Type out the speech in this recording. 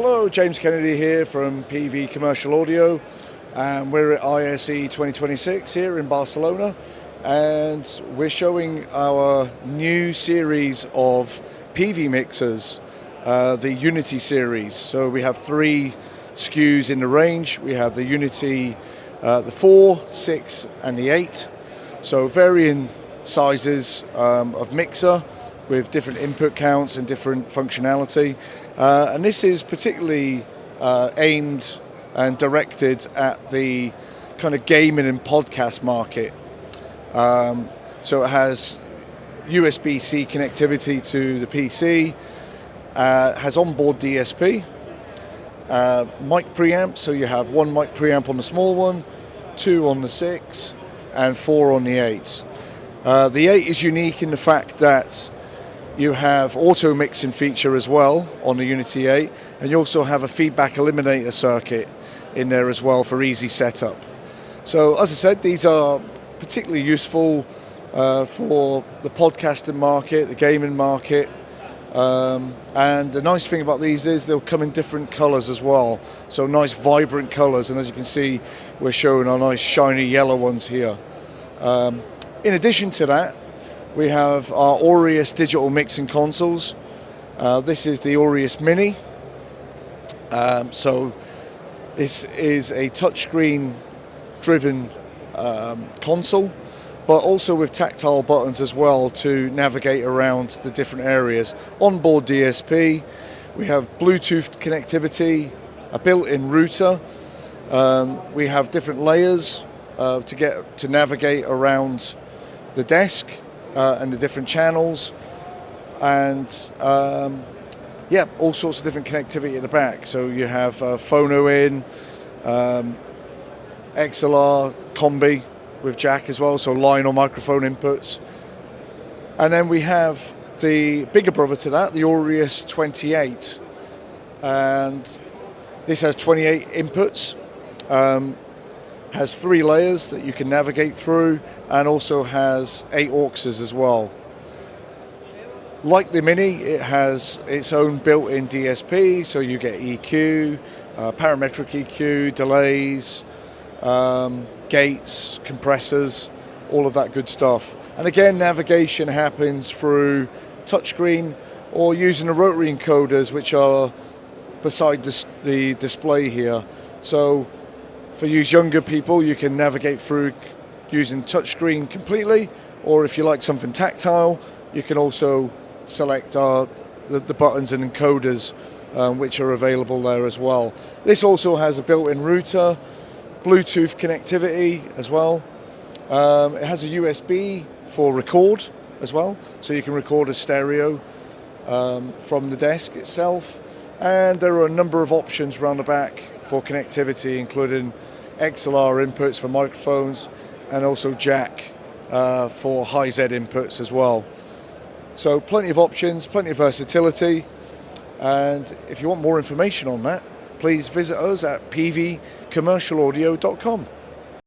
Hello, James Kennedy here from Peavey Commercial Audio, and we're at ISE 2026 here in Barcelona, and we're showing our new series of Peavey mixers, the Unity series. So we have 3 SKUs in the range. We have the Unity, the 4, 6 and the 8, so varying sizes of mixer with different input counts and different functionality. And this is particularly aimed and directed at the kind of gaming and podcast market. So it has USB-C connectivity to the PC, has onboard DSP, mic preamp, so you have 1 mic preamp on the small one, 2 on the 6, and 4 on the 8. The 8 is unique in the fact that you have auto mixing feature as well on the Unity 8, and you also have a feedback eliminator circuit in there as well for easy setup. So as I said, these are particularly useful for the podcasting market, the gaming market, and the nice thing about these is they'll come in different colors as well, so nice vibrant colors, and as you can see we're showing our nice shiny yellow ones here. In addition to that, we have our Aureus digital mixing consoles. This is the Aureus Mini. So this is a touchscreen driven console, but also with tactile buttons as well to navigate around the different areas. Onboard DSP, we have Bluetooth connectivity, a built-in router. We have different layers to navigate around the desk. And the different channels, and all sorts of different connectivity at the back. So you have phono in, XLR, combi with jack as well, so line or microphone inputs. And then we have the bigger brother to that, the Aureus 28, and this has 28 inputs. Has 3 layers that you can navigate through, and also has 8 auxes as well. Like the Mini, it has its own built-in DSP, so you get EQ, parametric EQ, delays, gates, compressors, all of that good stuff. And again, navigation happens through touchscreen or using the rotary encoders, which are beside the display here. So for you younger people, you can navigate through using touchscreen completely, or if you like something tactile, you can also select the buttons and encoders which are available there as well. This also has a built-in router, Bluetooth connectivity as well. It has a USB for record as well, so you can record a stereo from the desk itself. And there are a number of options around the back for connectivity, including XLR inputs for microphones, and also jack for high Z inputs as well. So plenty of options, plenty of versatility, and if you want more information on that, please visit us at peaveycommercialaudio.com.